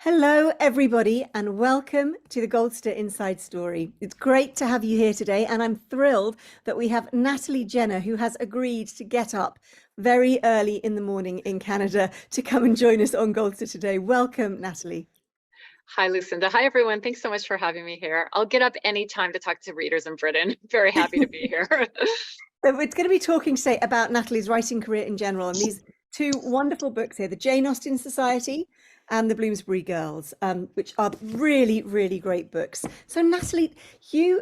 Hello, everybody, and welcome to the Goldster Inside Story. It's great to have you here today, and I'm thrilled that we have Natalie Jenner, who has agreed to get up very early in the morning in Canada to come and join us on Goldster today. Welcome, Natalie. Hi, Lucinda. Hi, everyone. Thanks so much for having me here. I'll get up anytime to talk to readers in Britain. Very happy to be here. So we're going to be talking today about Natalie's writing career in general, and these two wonderful books here, the Jane Austen Society and the Bloomsbury Girls, which are really, really great books. So Natalie, you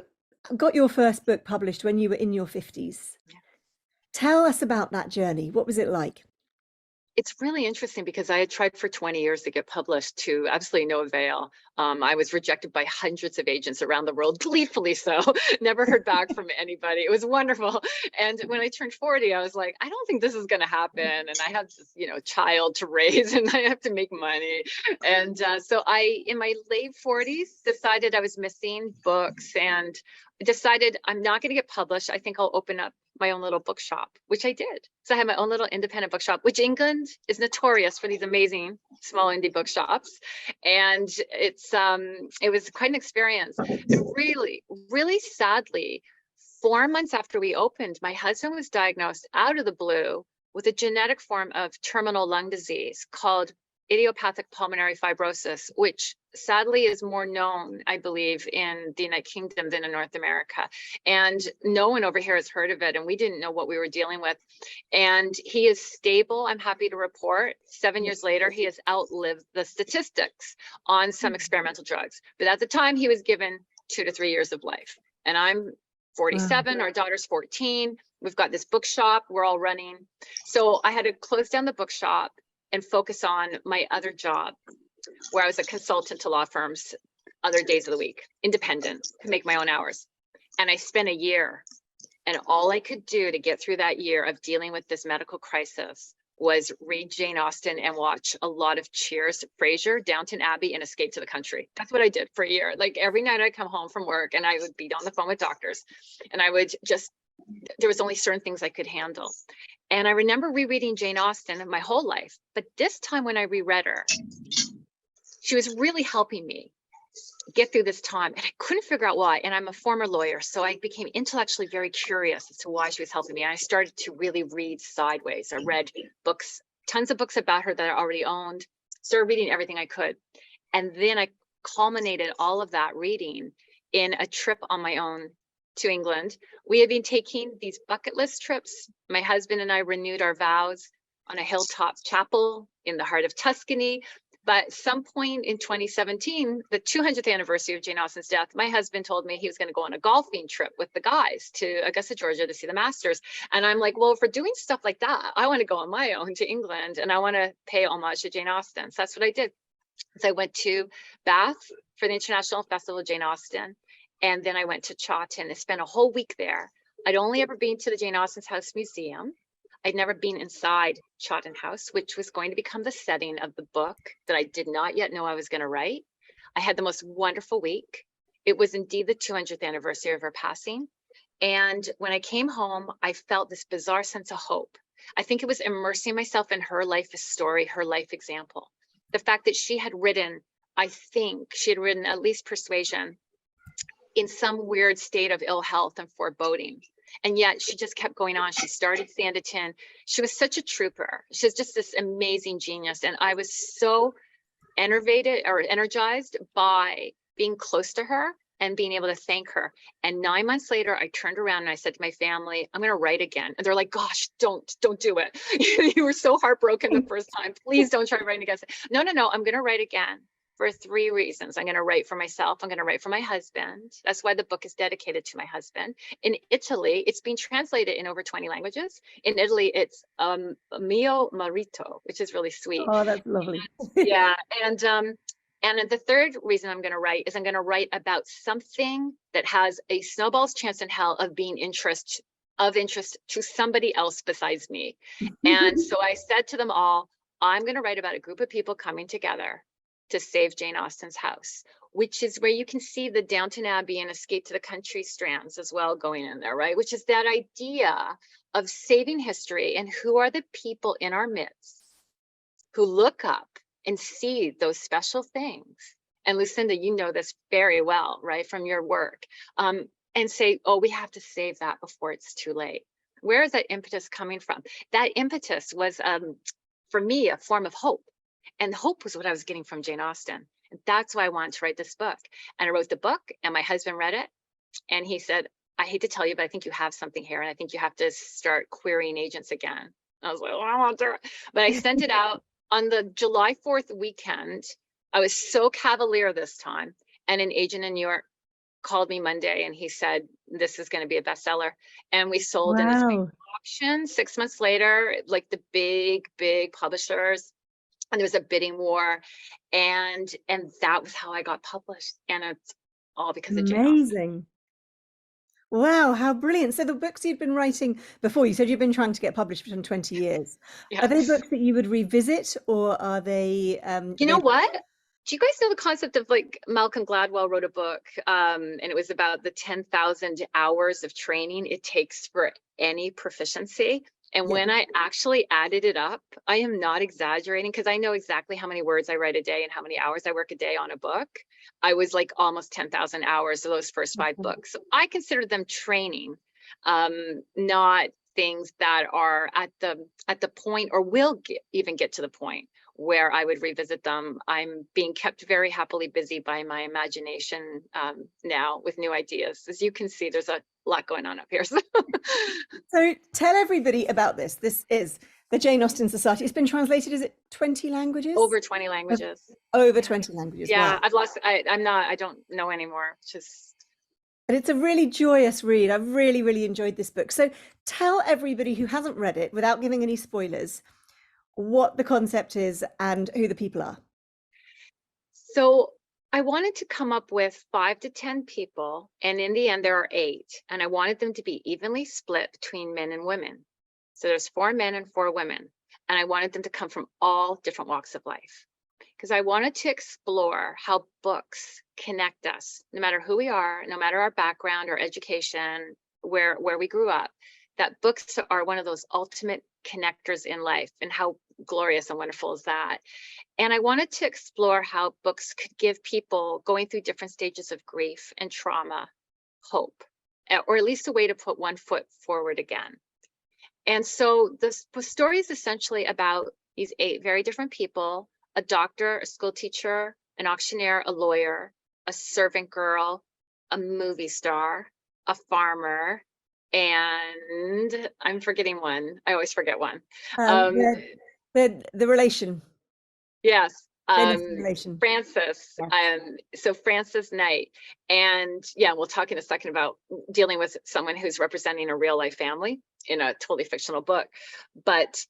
got your first book published when you were in your 50s. Tell us about that journey. What was it like? It's really interesting because I had tried for 20 years to get published to absolutely no avail. I was rejected by hundreds of agents around the world, gleefully so. Never heard back from anybody. It was wonderful. And when I turned 40, I was like, I don't think this is going to happen. And I have this, child to raise, and I have to make money. And so I, in my late 40s, decided I was missing books and decided I'm not going to get published. I think I'll open up my own little bookshop, which I did. So I had my own little independent bookshop, which England is notorious for these amazing small indie bookshops. And it was quite an experience. And really, really sadly, 4 months after we opened, my husband was diagnosed out of the blue with a genetic form of terminal lung disease called idiopathic pulmonary fibrosis, which sadly is more known, I believe, in the United Kingdom than in North America. And no one over here has heard of it, and we didn't know what we were dealing with. And he is stable, I'm happy to report. 7 years later, he has outlived the statistics on some experimental drugs. But at the time, he was given 2 to 3 years of life. And I'm 47, our daughter's 14. We've got this bookshop, we're all running. So I had to close down the bookshop and focus on my other job, where I was a consultant to law firms other days of the week, independent, could make my own hours. And I spent a year, and all I could do to get through that year of dealing with this medical crisis was read Jane Austen and watch a lot of Cheers, Frasier, Downton Abbey, and Escape to the Country. That's what I did for a year. Like every night I'd come home from work and I would be on the phone with doctors, and I would just, there was only certain things I could handle. And I remember rereading Jane Austen my whole life, but this time when I reread her, she was really helping me get through this time, and I couldn't figure out why. And I'm a former lawyer, so I became intellectually very curious as to why she was helping me. And I started to really read sideways. I read books, tons of books about her that I already owned, started reading everything I could. And then I culminated all of that reading in a trip on my own to England. We had been taking these bucket list trips. My husband and I renewed our vows on a hilltop chapel in the heart of Tuscany. But some point in 2017, the 200th anniversary of Jane Austen's death, my husband told me he was going to go on a golfing trip with the guys to Augusta, Georgia to see the Masters. And I'm like, well, if we're doing stuff like that, I want to go on my own to England and I want to pay homage to Jane Austen. So that's what I did. So I went to Bath for the International Festival of Jane Austen. And then I went to Chawton and spent a whole week there. I'd only ever been to the Jane Austen's House Museum. I'd never been inside Chawton House, which was going to become the setting of the book that I did not yet know I was going to write. I had the most wonderful week. It was indeed the 200th anniversary of her passing. And when I came home, I felt this bizarre sense of hope. I think it was immersing myself in her life story, her life example. The fact that she had written, I think she had written at least Persuasion in some weird state of ill health and foreboding. And yet she just kept going on. She started Sanditon. She was such a trooper. She was just this amazing genius. And I was so energized by being close to her and being able to thank her. And 9 months later, I turned around and I said to my family, I'm going to write again. And they're like, gosh, don't do it. You were so heartbroken the first time. Please don't try writing again. No, I'm going to write again. For 3 reasons. I'm going to write for myself. I'm going to write for my husband. That's why the book is dedicated to my husband. In Italy, it's been translated in over 20 languages. In Italy, it's mio marito, which is really sweet. Oh, that's lovely. Yeah. And the third reason I'm going to write is I'm going to write about something that has a snowball's chance in hell of being of interest to somebody else besides me. And so I said to them all, I'm going to write about a group of people coming together to save Jane Austen's house, which is where you can see the Downton Abbey and Escape to the Country strands as well going in there, right? Which is that idea of saving history and who are the people in our midst who look up and see those special things. And Lucinda, you know this very well, right, from your work, and say, oh, we have to save that before it's too late. Where is that impetus coming from? That impetus was, for me, a form of hope. And hope was what I was getting from Jane Austen. And that's why I wanted to write this book. And I wrote the book, and my husband read it, and he said, I hate to tell you, but I think you have something here, and I think you have to start querying agents again. I was like, well, I want to. But I sent it out on the July 4th weekend. I was so cavalier this time. And an agent in New York called me Monday, and he said, this is going to be a bestseller. And we sold in a spring Wow. auction 6 months later, like the big publishers. And there was a bidding war. And that was how I got published. And it's all because of Jane Austen. Amazing. Wow, how brilliant. So the books you've been writing before, you said you've been trying to get published for 20 years. Are they Yes. books that you would revisit, or are they You know what? Do you guys know the concept of, like, Malcolm Gladwell wrote a book, and it was about the 10,000 hours of training it takes for any proficiency. And Yeah. when I actually added it up, I am not exaggerating, because I know exactly how many words I write a day and how many hours I work a day on a book. I was like almost 10,000 hours of those first 5 books. So I consider them training, not things that are at the point, or will even get to the point where I would revisit them. I'm being kept very happily busy by my imagination now with new ideas. As you can see, there's a lot going on up here. So tell everybody about this. This is the Jane Austen Society. It's been translated, is it 20 languages? over 20 languages. Over 20 languages. Yeah, Wow. I've lost, I don't know anymore. Just And it's a really joyous read. I've really enjoyed this book. So tell everybody who hasn't read it, without giving any spoilers, what the concept is and who the people are. So I wanted to come up with 5 to 10 people, and in the end there are 8, and I wanted them to be evenly split between men and women. So there's 4 men and 4 women, and I wanted them to come from all different walks of life, because I wanted to explore how books connect us, no matter who we are, no matter our background or education, where we grew up, that books are one of those ultimate connectors in life, and how glorious and wonderful is that. And I wanted to explore how books could give people going through different stages of grief and trauma hope, or at least a way to put one foot forward again. And so the story is essentially about these 8 very different people: a doctor, a school teacher, an auctioneer, a lawyer, a servant girl, a movie star, a farmer, and I'm forgetting one. I always forget one. The relation. Yes, Relation. Francis. Yeah. So Francis Knight, and yeah, we'll talk in a second about dealing with someone who's representing a real life family in a totally fictional book. But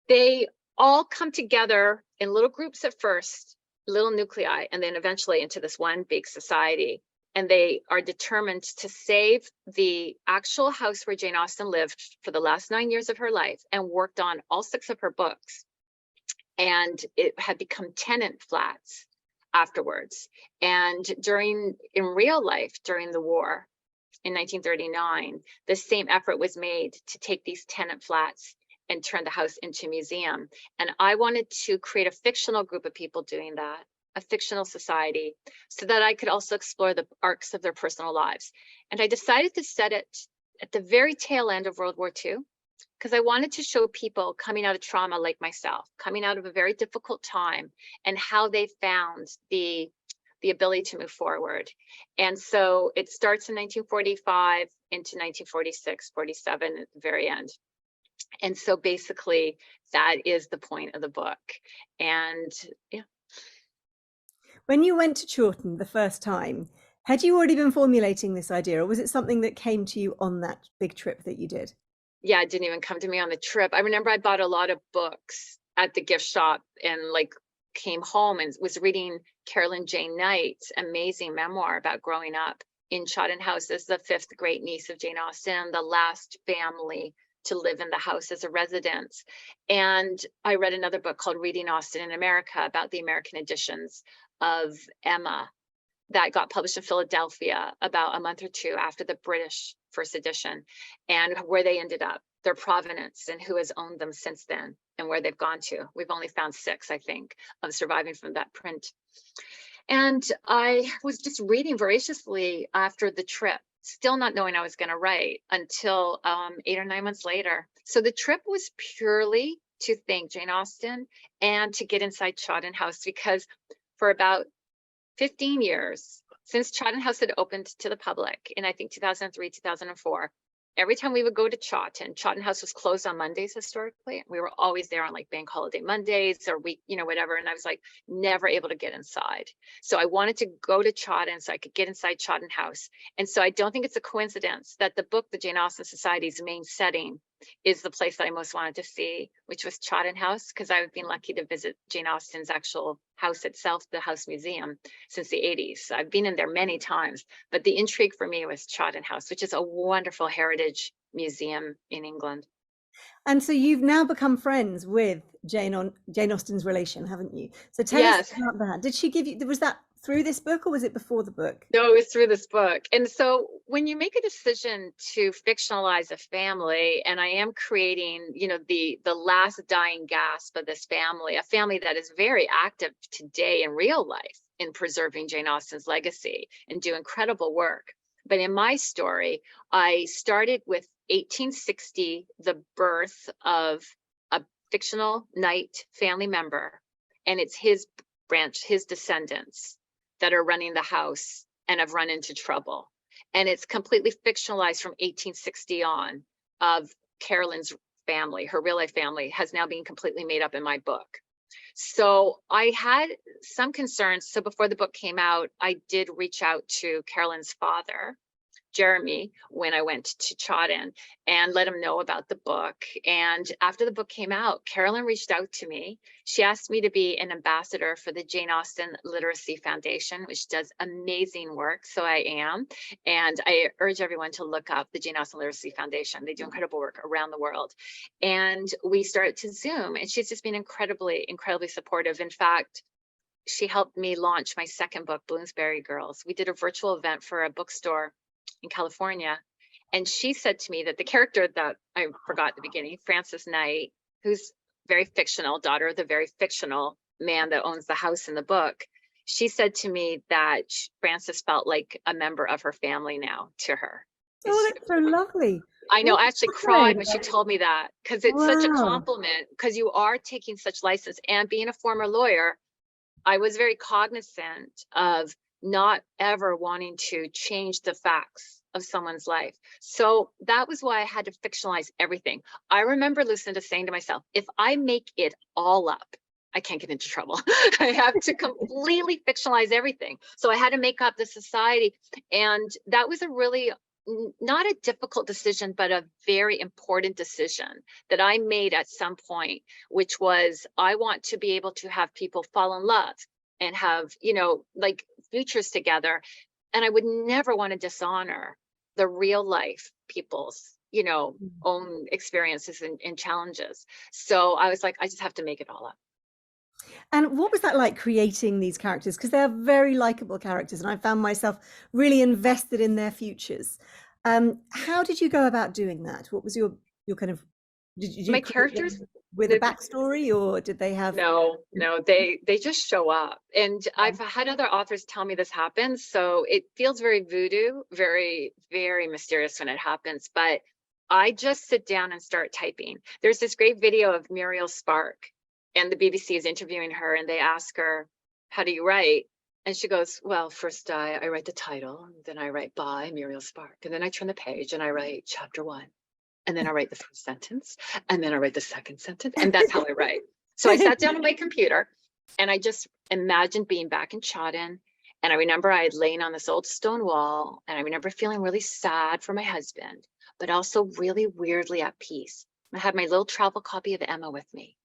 they all come together in little groups at first, little nuclei, and then eventually into this one big society. And they are determined to save the actual house where Jane Austen lived for the last 9 years of her life and worked on all 6 of her books. And it had become tenant flats afterwards. And in real life, during the war in 1939, the same effort was made to take these tenant flats and turn the house into a museum. And I wanted to create a fictional group of people doing that, a fictional society, so that I could also explore the arcs of their personal lives. And I decided to set it at the very tail end of World War II, because I wanted to show people coming out of trauma like myself, coming out of a very difficult time, and how they found the ability to move forward. And so it starts in 1945 into 1946, 47 at the very end. And so basically that is the point of the book. And yeah. When you went to Chawton the first time, had you already been formulating this idea, or was it something that came to you on that big trip that you did? Yeah, it didn't even come to me on the trip. I remember I bought a lot of books at the gift shop, and like came home and was reading Carolyn Jane Knight's amazing memoir about growing up in Chawton House as the 5th great niece of Jane Austen, the last family to live in the house as a residence. And I read another book called Reading Austen in America about the American editions of Emma that got published in Philadelphia about a month or 2 after the British first edition, and where they ended up. their provenance and who has owned them since then and where they've gone to. We've only found 6, I think, of surviving from that print. And I was just reading voraciously after the trip, still not knowing I was going to write until 8 or 9 months later. So the trip was purely to thank Jane Austen and to get inside Chawton House, because for about 15 years, since Chawton House had opened to the public in, I think, 2003, 2004, every time we would go to Chawton House was closed on Mondays historically. We were always there on like bank holiday Mondays or week, whatever. And I was like, never able to get inside. So I wanted to go to Chawton so I could get inside Chawton House. And so I don't think it's a coincidence that the book, The Jane Austen Society's main setting, is the place that I most wanted to see, which was Chawton House, because I've been lucky to visit Jane Austen's actual house itself, the House Museum, since the 80s. I've been in there many times, but the intrigue for me was Chawton House, which is a wonderful heritage museum in England. And so you've now become friends with Jane Austen's relation, haven't you? So tell us about that. Did she give you, was that through this book or was it before the book? No, it was through this book. And so when you make a decision to fictionalize a family, and I am creating, the last dying gasp of this family, a family that is very active today in real life in preserving Jane Austen's legacy and do incredible work. But in my story, I started with 1860, the birth of a fictional knight family member, and it's his branch, his descendants, that are running the house and have run into trouble. And it's completely fictionalized from 1860 on of Carolyn's family. Her real life family has now been completely made up in my book. So I had some concerns. So before the book came out, I did reach out to Carolyn's father, Jeremy, when I went to Chawton, and let him know about the book. And after the book came out, Carolyn reached out to me. She asked me to be an ambassador for the Jane Austen Literacy Foundation, which does amazing work. So I am. And I urge everyone to look up the Jane Austen Literacy Foundation. They do incredible work around the world. And we started to Zoom, and she's just been incredibly, incredibly supportive. In fact, she helped me launch my second book, Bloomsbury Girls. We did a virtual event for a bookstore in California. And she said to me that the character that I forgot at the beginning, Frances Knight, who's very fictional, daughter of the very fictional man that owns the house in the book, she said to me that Frances felt like a member of her family now to her. Oh, that's so lovely. I know, I actually cried when she told me that, because it's such a compliment, because you are taking such license. And being a former lawyer, I was very cognizant of not ever wanting to change the facts of someone's life. So that was why I had to fictionalize everything. I remember Lucinda saying to myself, if I make it all up, I can't get into trouble. I have to completely fictionalize everything. So I had to make up the society. And that was a really not a difficult decision, but a very important decision that I made at some point, which was I want to be able to have people fall in love and have, like futures together. And I would never want to dishonor the real life people's, own experiences and challenges. So I was like, I just have to make it all up. And what was that like creating these characters? Because they're very likable characters, and I found myself really invested in their futures. How did you go about doing that? What was your kind of, did you my characters with a backstory, or did they have? No, they just show up. And I've had other authors tell me this happens. So it feels very voodoo, very, very mysterious when it happens. But I just sit down and start typing. There's this great video of Muriel Spark, and the BBC is interviewing her, and they ask her, how do you write? And she goes, well, first I write the title, and then I write by Muriel Spark, and then I turn the page and I write chapter 1. And then I write the first sentence, and then I write the second sentence, and that's how I write. So I sat down on my computer, and I just imagined being back in Chawton. And I remember I had lain on this old stone wall, and I remember feeling really sad for my husband, but also really weirdly at peace. I had my little travel copy of Emma with me.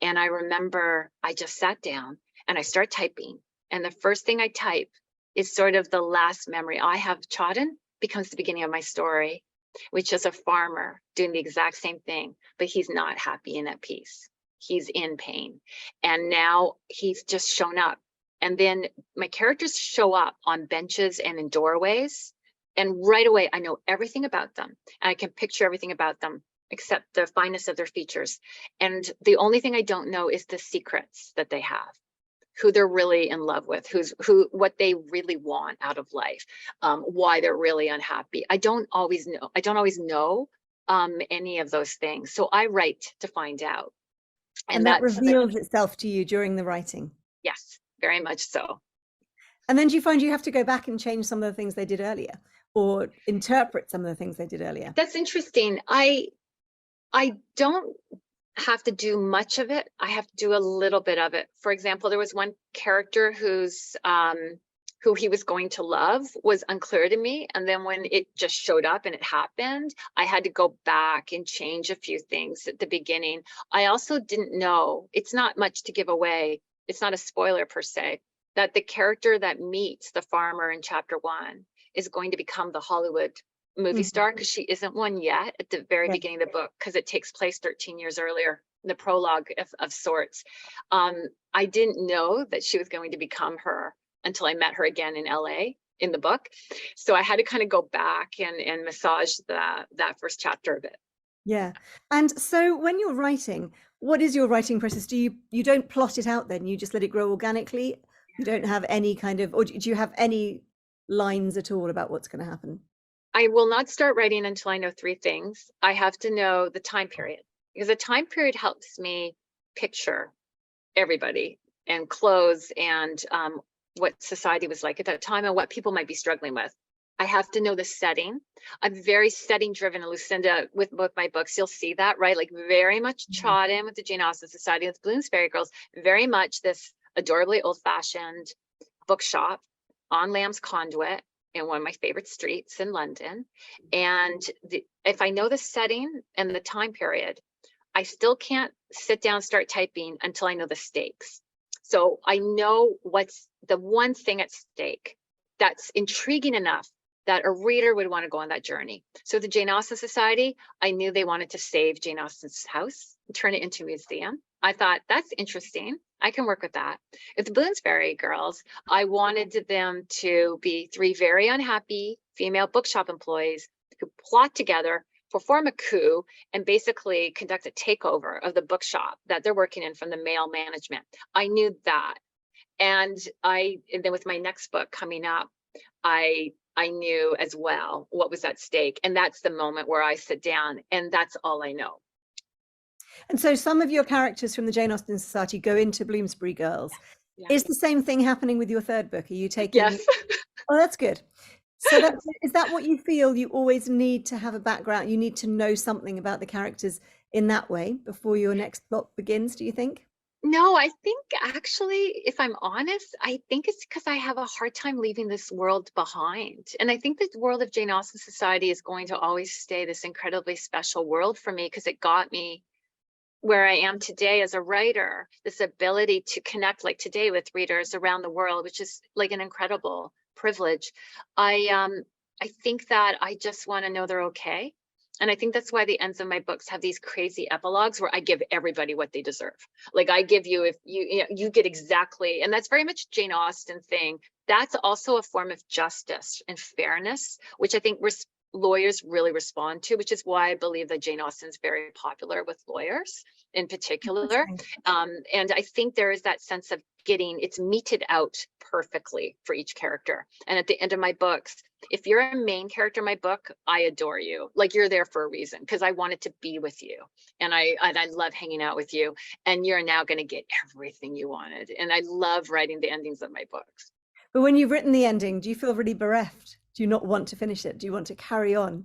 And I remember I just sat down and I start typing. And the first thing I type is sort of the last memory I have of Chawton becomes the beginning of my story, which is a farmer doing the exact same thing, but he's not happy and at peace. He's in pain. And now he's just shown up. And then my characters show up on benches and in doorways. And right away, I know everything about them. And I can picture everything about them. except the fineness of their features. And the only thing I don't know is the secrets that they have, who they're really in love with, what they really want out of life, why they're really unhappy. I don't always know any of those things. So I write to find out. And that reveals itself to you during the writing. Yes, very much so. And then do you find you have to go back and change some of the things they did earlier, or interpret some of the things they did earlier? That's interesting. I don't have to do much of it. I have to do a little bit of it. For example, there was one character who he was going to love was unclear to me. And then when it just showed up and it happened, I had to go back and change a few things at the beginning. I also didn't know, it's not much to give away. It's not a spoiler per se, that the character that meets the farmer in chapter 1 is going to become the Hollywood movie star, because she isn't one yet at the very beginning of the book, because it takes place 13 years earlier, the prologue of sorts. I didn't know that she was going to become her until I met her again in LA in the book. So I had to kind of go back and massage that first chapter of it. Yeah. And so when you're writing, what is your writing process? You don't plot it out then, you just let it grow organically? You don't have any kind of, or do you have any lines at all about what's going to happen? I will not start writing until I know 3 things. I have to know the time period, because the time period helps me picture everybody and clothes and what society was like at that time and what people might be struggling with. I have to know the setting. I'm very setting driven. Lucinda, with both my books, you'll see that, right? Like very much trod in with the Jane Austen Society, with Bloomsbury Girls, very much this adorably old-fashioned bookshop on Lamb's Conduit in one of my favorite streets in London. And if I know the setting and the time period, I still can't sit down and start typing until I know the stakes. So I know what's the one thing at stake that's intriguing enough that a reader would want to go on that journey. So the Jane Austen Society, I knew they wanted to save Jane Austen's house and turn it into a museum. I thought, that's interesting. I can work with that. With the Bloomsbury Girls, I wanted them to be 3 very unhappy female bookshop employees who plot together, perform a coup, and basically conduct a takeover of the bookshop that they're working in from the male management. I knew that. And then with my next book coming up, I knew as well what was at stake. And that's the moment where I sit down and that's all I know. And so some of your characters from the Jane Austen Society go into Bloomsbury Girls. Yeah. Is the same thing happening with your 3rd book? Are you taking? Yes. Oh, that's good. So is that what you feel you always need to have a background? You need to know something about the characters in that way before your next plot begins, do you think? No, I think actually, if I'm honest, I think it's because I have a hard time leaving this world behind. And I think the world of Jane Austen Society is going to always stay this incredibly special world for me, because it got me where I am today as a writer, this ability to connect like today with readers around the world, which is like an incredible privilege. I think that I just want to know they're okay. And I think that's why the ends of my books have these crazy epilogues where I give everybody what they deserve. Like I give you, if you get exactly, and that's very much Jane Austen thing. That's also a form of justice and fairness, which I think lawyers really respond to, which is why I believe that Jane Austen is very popular with lawyers in particular. And I think there is that sense of it's meted out perfectly for each character. And at the end of my books, if you're a main character in my book, I adore you. Like you're there for a reason, because I wanted to be with you. And I love hanging out with you. And you're now going to get everything you wanted. And I love writing the endings of my books. But when you've written the ending, do you feel really bereft? Do you not want to finish it? Do you want to carry on?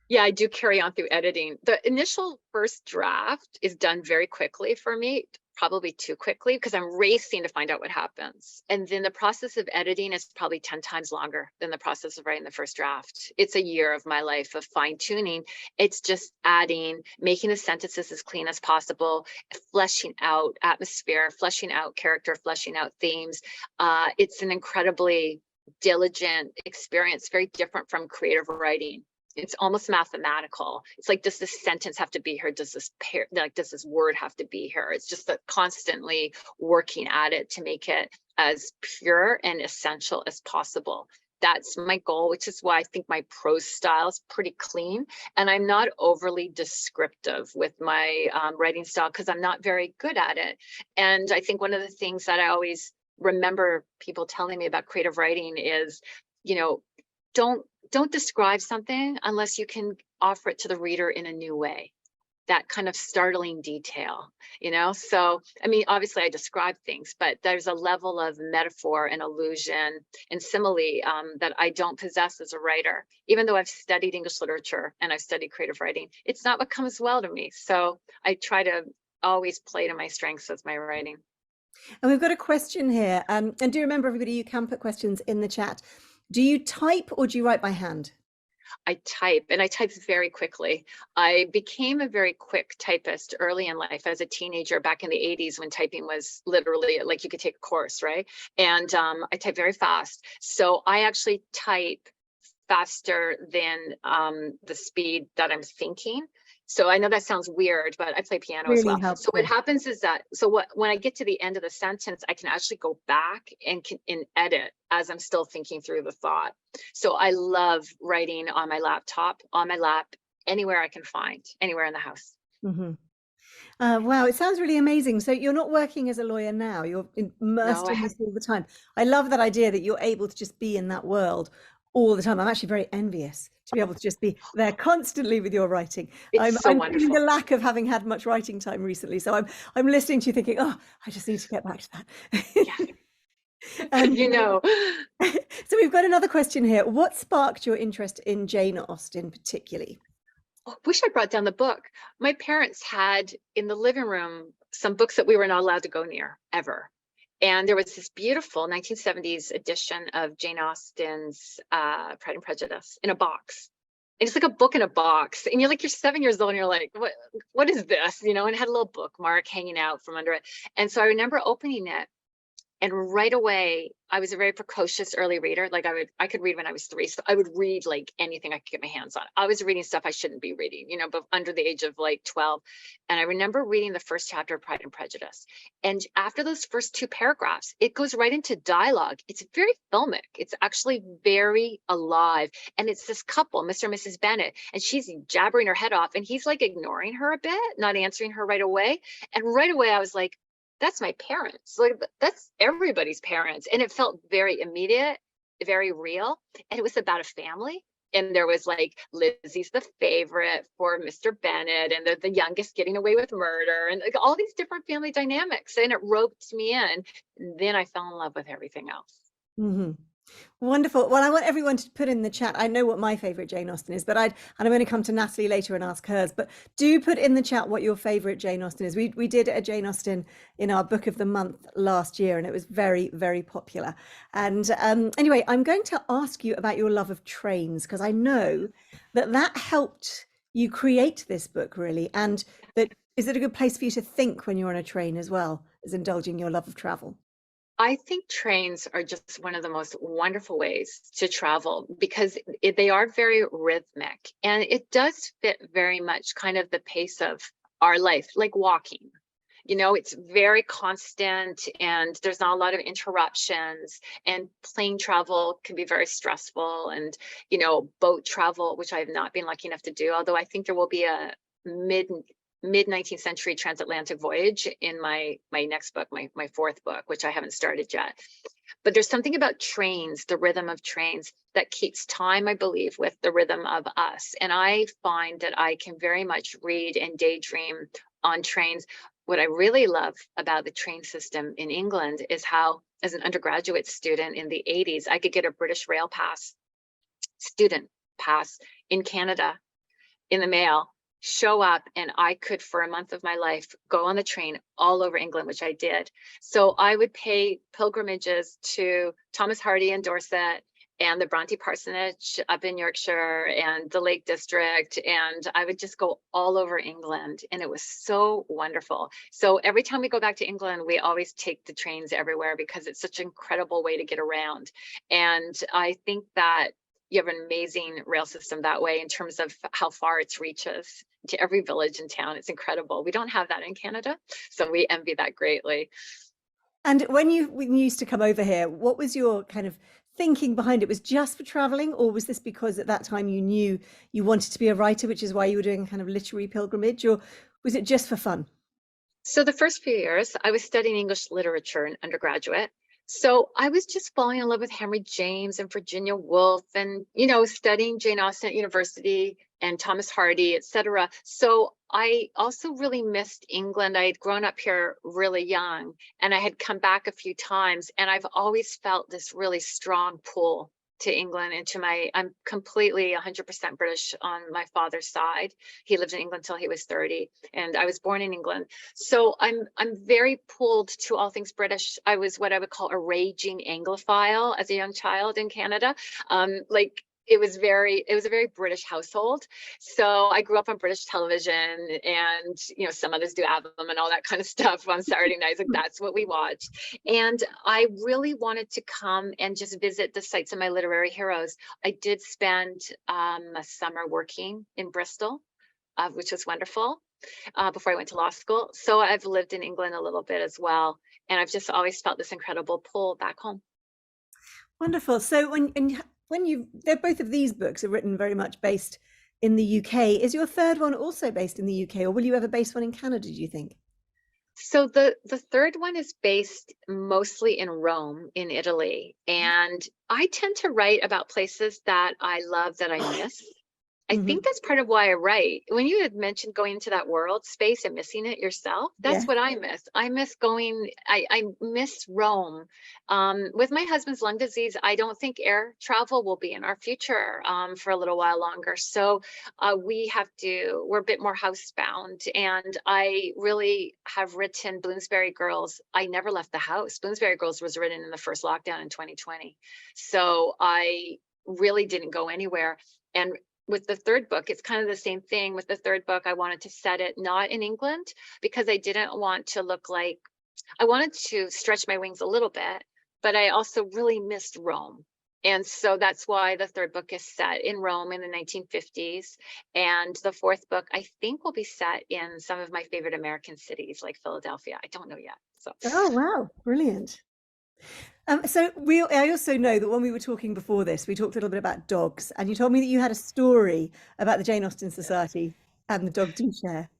Yeah, I do carry on through editing. The initial first draft is done very quickly for me, probably too quickly, because I'm racing to find out what happens. And then the process of editing is probably 10 times longer than the process of writing the first draft. It's a year of my life of fine tuning. It's just adding, making the sentences as clean as possible, fleshing out atmosphere, fleshing out character, fleshing out themes. It's an incredibly diligent experience, very different from creative writing. It's almost mathematical. It's like, does this sentence have to be here? Does this does this word have to be here? It's just constantly working at it to make it as pure and essential as possible. That's my goal, which is why I think my prose style is pretty clean. And I'm not overly descriptive with my writing style because I'm not very good at it. And I think one of the things that I always remember people telling me about creative writing is, you know, don't describe something unless you can offer it to the reader in a new way. That kind of startling detail, So, I mean, obviously I describe things, but there's a level of metaphor and allusion and simile that I don't possess as a writer. Even though I've studied English literature and I've studied creative writing, it's not what comes well to me. So I try to always play to my strengths with my writing. And we've got a question here. And do remember, everybody, you can put questions in the chat. Do you type or do you write by hand? I type, and I type very quickly. I became a very quick typist early in life as a teenager back in the 80s when typing was literally like you could take a course, right? And I type very fast. So I actually type faster than the speed that I'm thinking. So I know that sounds weird, but I play piano as Really well. So what helpful. happens is that, when I get to the end of the sentence, I can actually go back and edit as I'm still thinking through the thought. So I love writing on my laptop, on my lap, anywhere I can find, anywhere in the house. Mm-hmm. Wow, it sounds really amazing. So you're not working as a lawyer now, you're immersed No, in this all the time. I love that idea that you're able to just be in that world all the time. I'm actually very envious to be able to just be there constantly with your writing. it's so I'm feeling wonderful. the lack of having had much writing time recently. So I'm listening to you thinking, oh, I just need to get back to that. Yeah. So we've got another question here. What sparked your interest in Jane Austen particularly? I wish I brought down the book. My parents had in the living room some books that we were not allowed to go near ever. And there was this beautiful 1970s edition of Jane Austen's Pride and Prejudice in a box. And it's like a book in a box. And you're 7 years old and you're like, what is this? And it had a little bookmark hanging out from under it. And so I remember opening it. And right away, I was a very precocious early reader. I could read when I was 3. So I would read like anything I could get my hands on. I was reading stuff I shouldn't be reading, but under the age of 12. And I remember reading the first chapter of Pride and Prejudice. And after those first 2 paragraphs, it goes right into dialogue. It's very filmic. It's actually very alive. And it's this couple, Mr. and Mrs. Bennet, and she's jabbering her head off and he's like ignoring her a bit, not answering her right away. And right away, I was like, that's my parents. That's everybody's parents. And it felt very immediate, very real. And it was about a family. And there was Lizzie's the favorite for Mr. Bennet, and the youngest getting away with murder, and all these different family dynamics. And it roped me in. And then I fell in love with everything else. Mm-hmm. Wonderful. Well, I want everyone to put in the chat. I know what my favorite Jane Austen is, but I'm going to come to Natalie later and ask hers. But do put in the chat what your favorite Jane Austen is. We did a Jane Austen in our book of the month last year, and it was very, very popular. And anyway, I'm going to ask you about your love of trains, because I know that helped you create this book, really. And that is it a good place for you to think when you're on a train as well as indulging your love of travel? I think trains are just one of the most wonderful ways to travel because they are very rhythmic, and it does fit very much kind of the pace of our life, like walking. It's very constant and there's not a lot of interruptions, and plane travel can be very stressful, and, boat travel, which I have not been lucky enough to do, although I think there will be a mid-19th century transatlantic voyage in my next book, my 4th book, which I haven't started yet. But there's something about trains, the rhythm of trains, that keeps time, I believe, with the rhythm of us. And I find that I can very much read and daydream on trains. What I really love about the train system in England is how, as an undergraduate student in the 80s, I could get a British Rail pass, student pass in Canada in the mail, show up, and I could, for a month of my life, go on the train all over England, which I did. So I would pay pilgrimages to Thomas Hardy in Dorset, and the Bronte Parsonage up in Yorkshire, and the Lake District, and I would just go all over England, and it was so wonderful. So every time we go back to England, we always take the trains everywhere because it's such an incredible way to get around. And I think that you have an amazing rail system that way in terms of how far it reaches to every village and town. It's incredible. We don't have that in Canada, so we envy that greatly. And when you used to come over here, what was your kind of thinking behind it? Was just for traveling, or was this because at that time you knew you wanted to be a writer, which is why you were doing a kind of literary pilgrimage, or was it just for fun? So the first few years, I was studying English literature in undergraduate. So I was just falling in love with Henry James and Virginia Woolf and, studying Jane Austen at university and Thomas Hardy, etc. So I also really missed England. I had grown up here really young and I had come back a few times, and I've always felt this really strong pull to England and I'm completely 100% British on my father's side. He lived in England till he was 30 and I was born in England. So I'm very pulled to all things British. I was what I would call a raging Anglophile as a young child in Canada. Like it was a very British household. So I grew up on British television, and some others do Avon and all that kind of stuff on Saturday nights. Like that's what we watched. And I really wanted to come and just visit the sites of my literary heroes. I did spend a summer working in Bristol, which was wonderful, before I went to law school. So I've lived in England a little bit as well. And I've just always felt this incredible pull back home. Wonderful. So they're both of these books are written very much based in the UK. Is your third one also based in the UK, or will you ever base one in Canada, do you think? So the third one is based mostly in Rome, in Italy. And I tend to write about places that I love, that I miss. I think that's part of why I write. When you had mentioned going into that world space and missing it yourself, that's what I miss. I miss I miss Rome. With my husband's lung disease, I don't think air travel will be in our future for a little while longer. So we're a bit more housebound. And I really have written Bloomsbury Girls. I never left the house. Bloomsbury Girls was written in the first lockdown in 2020. So I really didn't go anywhere. And with the third book, it's kind of the same thing. With the third book, I wanted to set it not in England because I didn't want to look like, I wanted to stretch my wings a little bit, but I also really missed Rome. And so that's why the third book is set in Rome in the 1950s. And the fourth book, I think, will be set in some of my favorite American cities like Philadelphia. I don't know yet. So. Oh, wow. Brilliant. I also know that when we were talking before this, we talked a little bit about dogs, and you told me that you had a story about the Jane Austen Society and the dogs you share.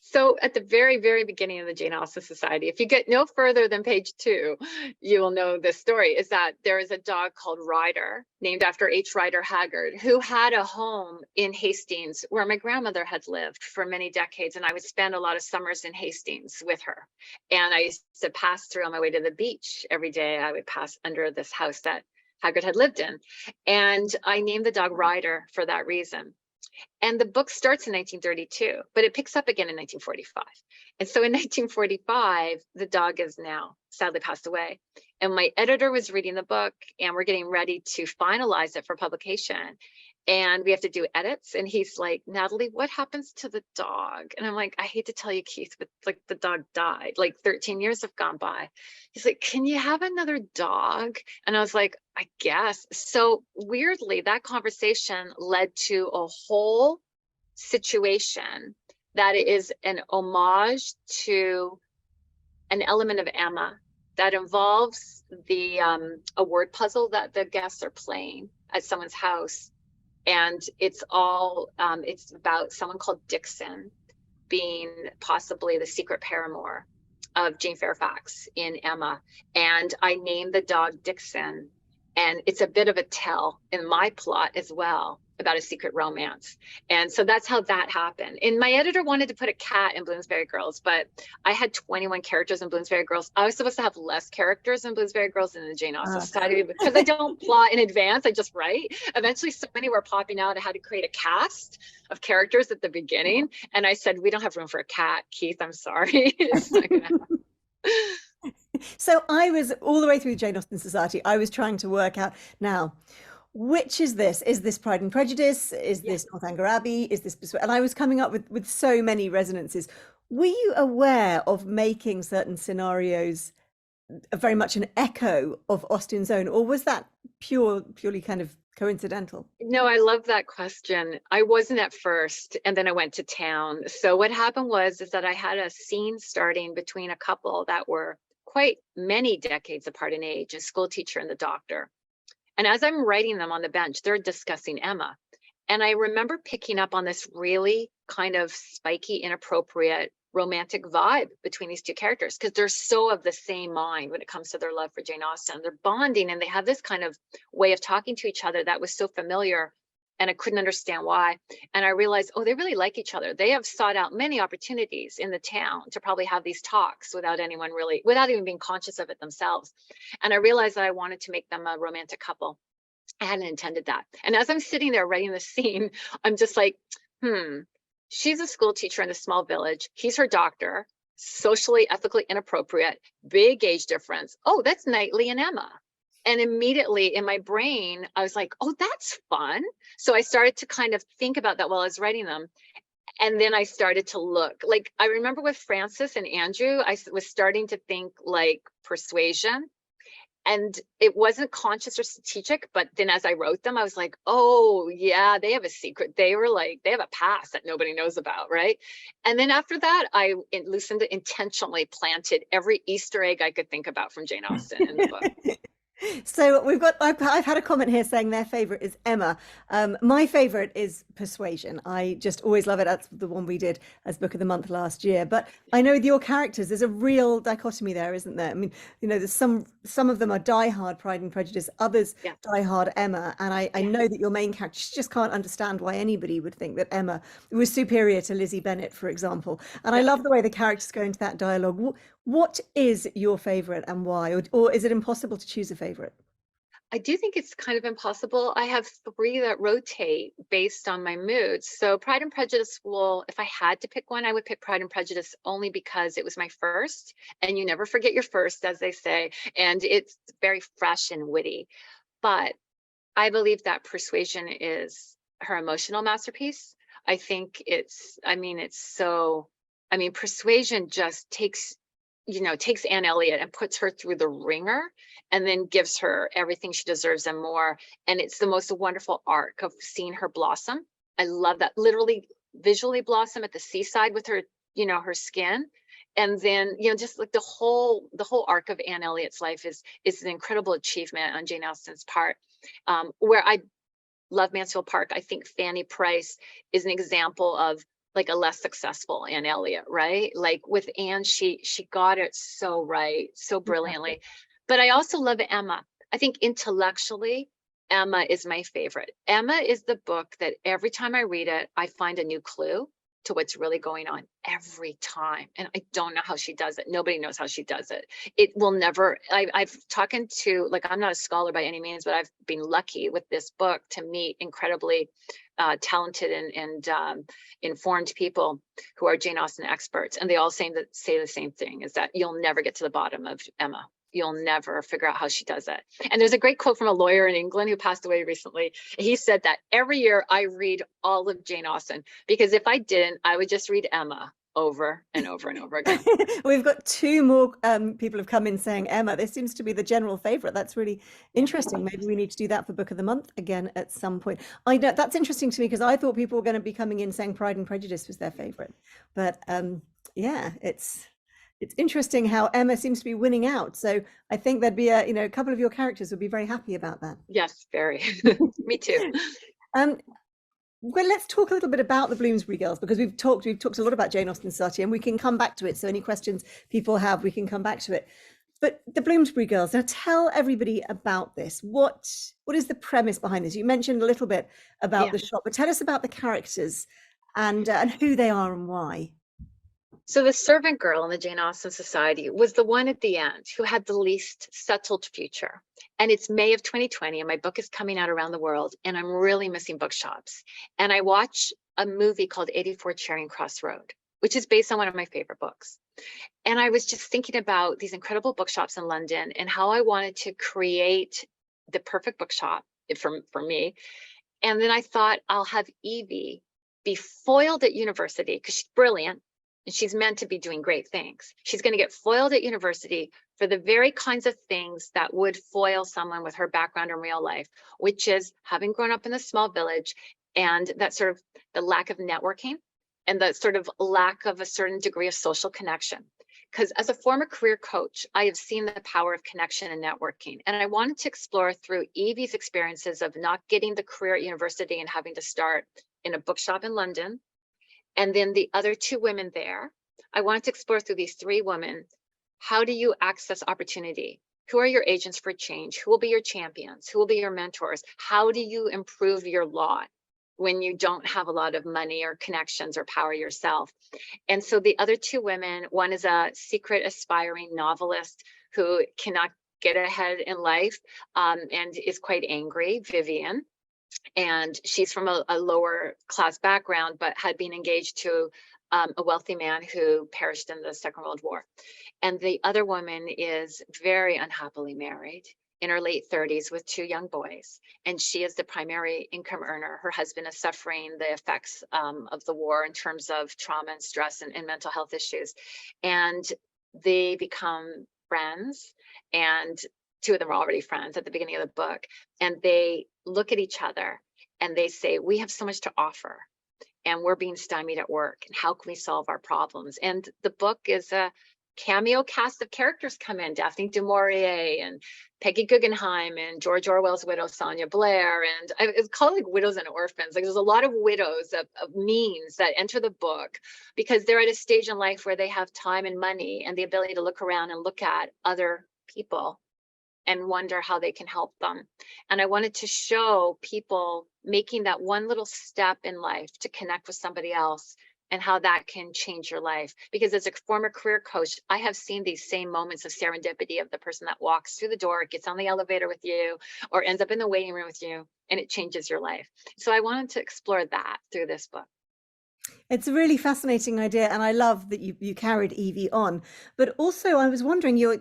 So at the very, very beginning of the Jane Austen Society, if you get no further than page 2, you will know this story, is that there is a dog called Ryder, named after H. Rider Haggard, who had a home in Hastings where my grandmother had lived for many decades. And I would spend a lot of summers in Hastings with her. And I used to pass through on my way to the beach every day. I would pass under this house that Haggard had lived in. And I named the dog Ryder for that reason. And the book starts in 1932, but it picks up again in 1945. And so in 1945, the dog is now sadly passed away. And my editor was reading the book, and we're getting ready to finalize it for publication. And we have to do edits. And he's like, Natalie, what happens to the dog? And I'm like, I hate to tell you, Keith, but like the dog died, like 13 years have gone by. He's like, can you have another dog? And I was like, I guess. So weirdly, that conversation led to a whole situation that is an homage to an element of Emma that involves a word puzzle that the guests are playing at someone's house. And it's about someone called Dixon being possibly the secret paramour of Jane Fairfax in Emma. And I named the dog Dixon. And it's a bit of a tell in my plot as well about a secret romance. And so that's how that happened. And my editor wanted to put a cat in Bloomsbury Girls, but I had 21 characters in Bloomsbury Girls. I was supposed to have less characters in Bloomsbury Girls than the Jane Austen Society because I don't plot in advance. I just write. Eventually, so many were popping out. I had to create a cast of characters at the beginning. And I said, we don't have room for a cat, Keith. I'm sorry. It's not gonna happen. So I was all the way through the Jane Austen Society. I was trying to work out now, which is this? Is this Pride and Prejudice? Is this Northanger Abbey? Is this And I was coming up with so many resonances. Were you aware of making certain scenarios very much an echo of Austen's own, or was that purely kind of coincidental? No, I love that question. I wasn't at first, and then I went to town. So what happened is that I had a scene starting between a couple that were quite many decades apart in age, a school teacher and the doctor. And as I'm writing them on the bench, they're discussing Emma. And I remember picking up on this really kind of spiky, inappropriate romantic vibe between these two characters, because they're so of the same mind when it comes to their love for Jane Austen. They're bonding and they have this kind of way of talking to each other that was so familiar, and I couldn't understand why. And I realized, oh, they really like each other. They have sought out many opportunities in the town to probably have these talks without anyone really, without even being conscious of it themselves. And I realized that I wanted to make them a romantic couple. I hadn't intended that. And as I'm sitting there writing the scene, I'm just like, she's a school teacher in a small village. He's her doctor, socially, ethically inappropriate, big age difference. Oh, that's Knightley and Emma. And immediately in my brain, I was like, oh, that's fun. So I started to kind of think about that while I was writing them. And then I started to look, like, I remember with Francis and Andrew, I was starting to think like Persuasion. And it wasn't conscious or strategic, but then as I wrote them, I was like, oh yeah, they have a secret. They were like, they have a past that nobody knows about, right? And then after that, Lucinda intentionally planted every Easter egg I could think about from Jane Austen in the book. So I've had a comment here saying their favorite is Emma. My favorite is Persuasion. I just always love it. That's the one we did as Book of the Month last year. But I know with your characters, there's a real dichotomy there, isn't there? I mean, there's some of them are diehard Pride and Prejudice, others diehard Emma. And I know that your main character, she just can't understand why anybody would think that Emma was superior to Lizzie Bennet, for example. And I love the way the characters go into that dialogue. What is your favorite and why? Or is it impossible to choose a favorite? I do think it's kind of impossible. I have 3 that rotate based on my moods. So Pride and Prejudice if I had to pick one, I would pick Pride and Prejudice only because it was my first, and you never forget your first, as they say, and it's very fresh and witty. But I believe that Persuasion is her emotional masterpiece. I think Persuasion just takes Anne Elliot and puts her through the ringer and then gives her everything she deserves and more. And it's the most wonderful arc of seeing her blossom. I love that, literally visually blossom at the seaside with her, her skin. And then, just like the whole arc of Anne Elliot's life is an incredible achievement on Jane Austen's part. Where I love Mansfield Park, I think Fanny Price is an example of like a less successful Anne Elliot, right? Like with Anne, she got it so right, so brilliantly. But I also love Emma. I think intellectually, Emma is my favorite. Emma is the book that every time I read it, I find a new clue to what's really going on every time. And I don't know how she does it. Nobody knows how she does it. It will never, I've talking to, like, I'm not a scholar by any means, but I've been lucky with this book to meet incredibly talented and informed people who are Jane Austen experts. And they all say the same thing, is that you'll never get to the bottom of Emma. You'll never figure out how she does it. And there's a great quote from a lawyer in England who passed away recently. He said that every year I read all of Jane Austen, because if I didn't, I would just read Emma over and over and over again. We've got 2 more people have come in saying Emma. This seems to be the general favorite. That's really interesting. Maybe we need to do that for Book of the Month again at some point. I know that's interesting to me, because I thought people were going to be coming in saying Pride and Prejudice was their favorite. But yeah, it's interesting how Emma seems to be winning out. So I think there'd be a couple of your characters would be very happy about that. Yes, very. Me too. Well, let's talk a little bit about the Bloomsbury Girls, because we've talked a lot about Jane Austen Society, and we can come back to it. So any questions people have, we can come back to it. But the Bloomsbury Girls, now tell everybody about this. What is the premise behind this? You mentioned a little bit about the shop, but tell us about the characters and who they are and why. So the servant girl in the Jane Austen Society was the one at the end who had the least settled future. And it's May of 2020, and my book is coming out around the world, and I'm really missing bookshops. And I watch a movie called 84 Charing Cross Road, which is based on one of my favorite books. And I was just thinking about these incredible bookshops in London and how I wanted to create the perfect bookshop for me. And then I thought, I'll have Evie be foiled at university, because she's brilliant and she's meant to be doing great things. She's going to get foiled at university for the very kinds of things that would foil someone with her background in real life, which is having grown up in a small village, and that sort of the lack of networking and the sort of lack of a certain degree of social connection. because as a former career coach, I have seen the power of connection and networking. And I wanted to explore through Evie's experiences of not getting the career at university and having to start in a bookshop in London. And then the other two women there, I wanted to explore through these three women, how do you access opportunity? Who are your agents for change? Who will be your champions? Who will be your mentors? How do you improve your lot when you don't have a lot of money or connections or power yourself? And so the other two women, one is a secret aspiring novelist who cannot get ahead in life and is quite angry, Vivian. And she's from a lower class background, but had been engaged to a wealthy man who perished in the Second World War. And the other woman is very unhappily married in her late 30s with two young boys. And she is the primary income earner. Her husband is suffering the effects of the war in terms of trauma and stress and mental health issues. And they become friends, and two of them are already friends at the beginning of the book. And they look at each other and they say, we have so much to offer, and we're being stymied at work, and how can we solve our problems? And the book is a cameo cast of characters come in, Daphne du Maurier and Peggy Guggenheim and George Orwell's widow, Sonia Blair. And it's called like Widows and Orphans. Like there's a lot of widows of means that enter the book because they're at a stage in life where they have time and money and the ability to look around and look at other people and wonder how they can help them. And I wanted to show people making that one little step in life to connect with somebody else and how that can change your life. Because as a former career coach, I have seen these same moments of serendipity of the person that walks through the door, gets on the elevator with you, or ends up in the waiting room with you, and it changes your life. So I wanted to explore that through this book. It's a really fascinating idea, and I love that you carried Evie on. But also, I was wondering, you've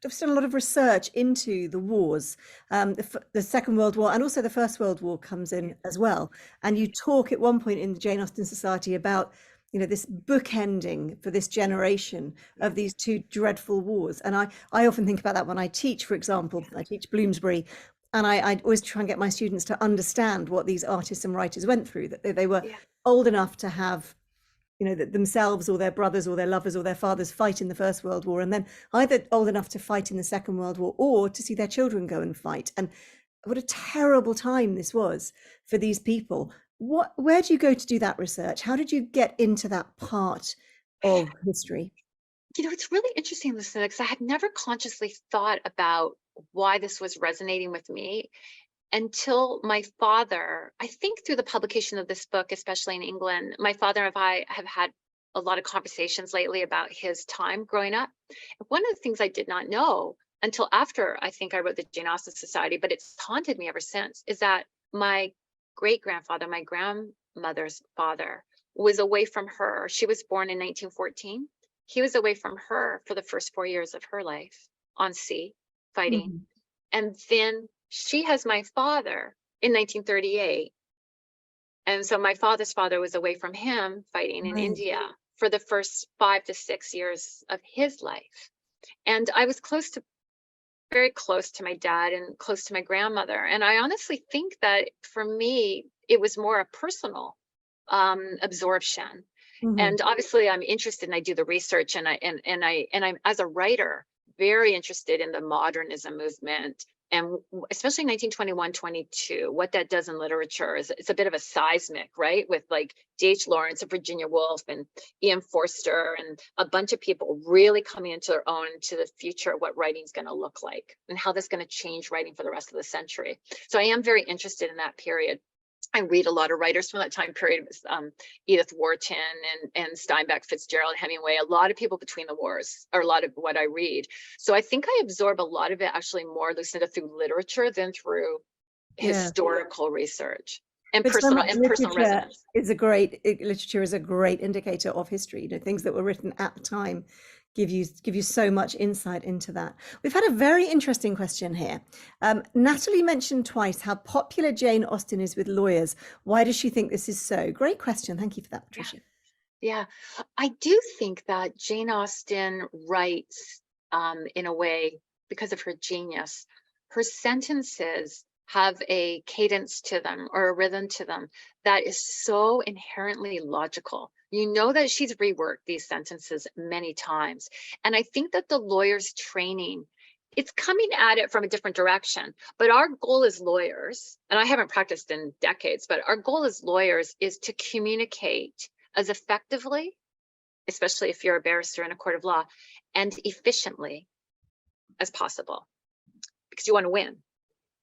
done a lot of research into the wars, the Second World War, and also the First World War comes in as well. And you talk at one point in the Jane Austen Society about, this bookending for this generation of these two dreadful wars. And I often think about that when I teach, for example. I teach Bloomsbury, and I always try and get my students to understand what these artists and writers went through, that they were old enough to have that themselves or their brothers or their lovers or their fathers fight in the First World War, and then either old enough to fight in the Second World War or to see their children go and fight. And what a terrible time this was for these people. Where do you go to do that research? How did you get into that part of history? It's really interesting, Lucinda, because I had never consciously thought about why this was resonating with me until my father, I think through the publication of this book, especially in England, my father and I have had a lot of conversations lately about his time growing up. One of the things I did not know until after I think I wrote the Jane Austen Society, but it's haunted me ever since, is that my great-grandfather, my grandmother's father, was away from her. She was born in 1914. He was away from her for the first 4 years of her life on sea, fighting. And then she has my father in 1938. And so my father's father was away from him fighting in India for the first 5 to 6 years of his life. And I was very close to my dad and close to my grandmother. And I honestly think that for me, it was more a personal absorption. And obviously I'm interested and I do the research, and I'm, as a writer, very interested in the modernism movement, and especially 1921, 22, what that does in literature is it's a bit of a seismic, right? With like D.H. Lawrence and Virginia Woolf and Ian Forster and a bunch of people really coming into their own into the future of what writing's going to look like and how that's going to change writing for the rest of the century. So I am very interested in that period. I read a lot of writers from that time period, Edith Wharton and Steinbeck, Fitzgerald, Hemingway, a lot of people between the wars are a lot of what I read. So I think I absorb a lot of it actually more, Lucinda, through literature than through historical research and personal resonance. Literature is a great indicator of history. Things that were written at the time give you so much insight into that. We've had a very interesting question here. Natalie mentioned twice how popular Jane Austen is with lawyers. Why does she think this is so? Great question. Thank you for that, Patricia. Yeah, I do think that Jane Austen writes in a way, because of her genius, her sentences have a cadence to them or a rhythm to them that is so inherently logical. You know that she's reworked these sentences many times. And I think that the lawyer's training, it's coming at it from a different direction. But our goal as lawyers, and I haven't practiced in decades, but our goal as lawyers is to communicate as effectively, especially if you're a barrister in a court of law, and efficiently as possible, because you want to win.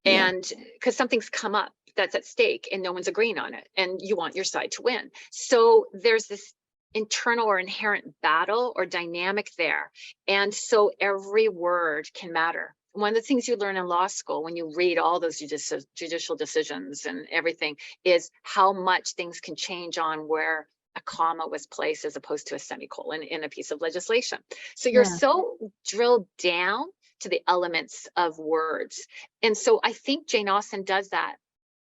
Yeah. And because something's come up that's at stake and no one's agreeing on it, and you want your side to win. So there's this internal or inherent battle or dynamic there. And so every word can matter. One of the things you learn in law school when you read all those judicial decisions and everything is how much things can change on where a comma was placed as opposed to a semicolon in a piece of legislation. So you're so drilled down to the elements of words. And so I think Jane Austen does that,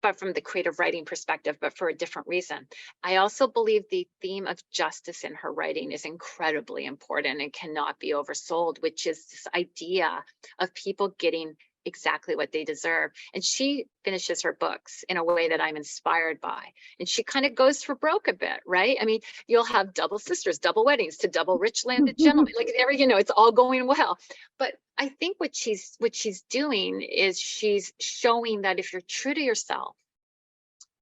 but from the creative writing perspective, but for a different reason. I also believe the theme of justice in her writing is incredibly important and cannot be oversold, which is this idea of people getting exactly what they deserve. And she finishes her books in a way that I'm inspired by. And she kind of goes for broke a bit, right? I mean, you'll have double sisters, double weddings to double rich landed gentlemen, like it's all going well. But I think what she's doing is she's showing that if you're true to yourself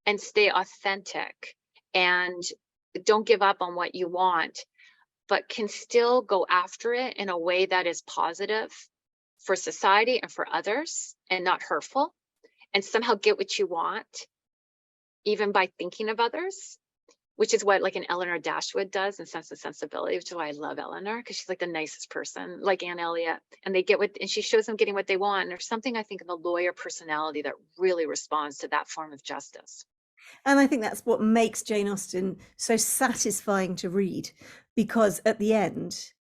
and stay authentic and don't give up on what you want, but can still go after it in a way that is positive for society and for others and not hurtful, and somehow get what you want, even by thinking of others, which is what like an Eleanor Dashwood does in Sense and Sensibility, which is why I love Eleanor, because she's like the nicest person, like Anne Elliot, and they get what, and she shows them getting what they want. And there's something I think in the lawyer personality that really responds to that form of justice. And I think that's what makes Jane Austen so satisfying to read, because at the end,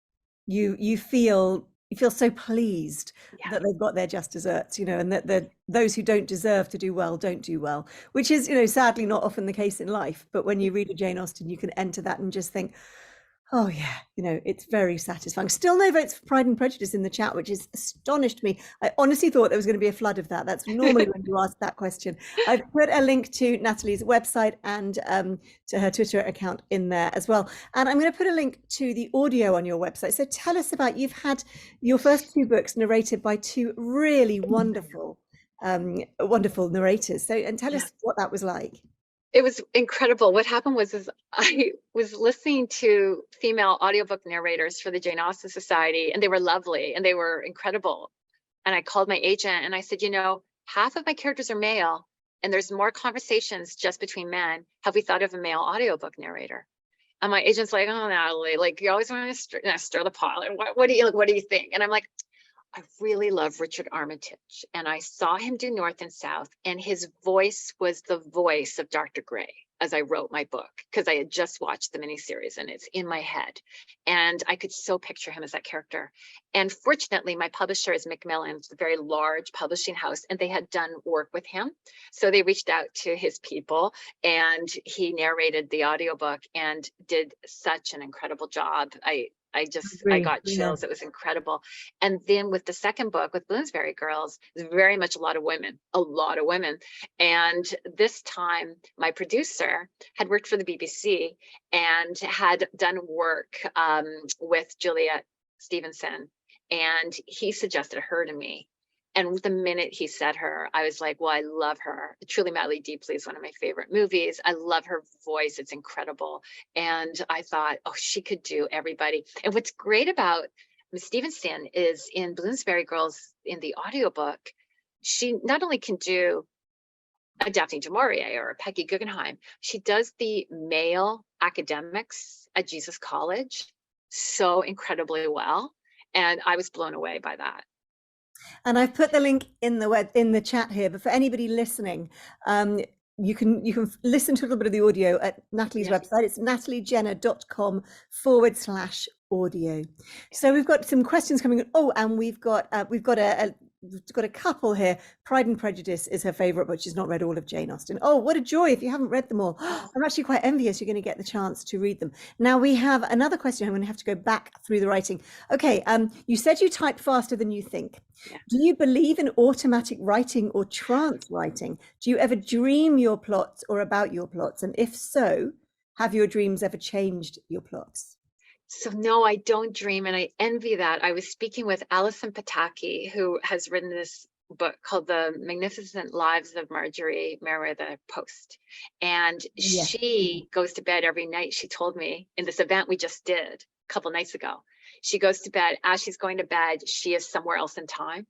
you feel so pleased that they've got their just desserts, and that those who don't deserve to do well don't do well, which is, sadly not often the case in life. But when you read a Jane Austen, you can enter that and just think, oh yeah, it's very satisfying. Still no votes for Pride and Prejudice in the chat, which has astonished me. I honestly thought there was going to be a flood of that. That's normally when you ask that question. I've put a link to Natalie's website and to her Twitter account in there as well. And I'm going to put a link to the audio on your website. So tell us about, you've had your first two books narrated by two really wonderful narrators. So, and tell us what that was like. It was incredible. What happened was I was listening to female audiobook narrators for the Jane Austen Society, and they were lovely and they were incredible. And I called my agent and I said, half of my characters are male and there's more conversations just between men. Have we thought of a male audiobook narrator? And my agent's like, oh, Natalie, like you always want to stir the pot. What do you think? And I'm like, I really love Richard Armitage, and I saw him do North and South, and his voice was the voice of Dr. Gray as I wrote my book, because I had just watched the miniseries and it's in my head, and I could so picture him as that character. And fortunately, my publisher is Macmillan, it's a very large publishing house, and they had done work with him. So they reached out to his people and he narrated the audiobook and did such an incredible job. I got chills. It was incredible. And then with the second book, with Bloomsbury Girls, it's very much a lot of women. And this time, my producer had worked for the BBC and had done work with Juliet Stevenson, and he suggested her to me. And the minute he said her, I was like, well, I love her. Truly, Madly, Deeply is one of my favorite movies. I love her voice. It's incredible. And I thought, oh, she could do everybody. And what's great about Miss Stevenson is in Bloomsbury Girls, in the audiobook, she not only can do a Daphne du Maurier or a Peggy Guggenheim, she does the male academics at Jesus College so incredibly well. And I was blown away by that. And I've put the link in the chat here, but for anybody listening, you can listen to a little bit of the audio at Natalie's website. It's nataliejenner.com/audio. So we've got some questions coming in. Oh, and we've got a we've got a couple here. Pride and Prejudice is her favorite, but she's not read all of Jane Austen. Oh, what a joy if you haven't read them all. I'm actually quite envious you're going to get the chance to read them. Now we have another question. I'm going to have to go back through the writing. Okay, you said you type faster than you think. Yeah. Do you believe in automatic writing or trance writing? Do you ever dream your plots or about your plots? And if so, have your dreams ever changed your plots? So no, I don't dream, and I envy that. I was speaking with Alison Pataki, who has written this book called The Magnificent Lives of Marjorie Merriweather Post. And Yes. she goes to bed every night, she told me, in this event we just did a couple nights ago. She goes to bed, as she's going to bed, she is somewhere else in time.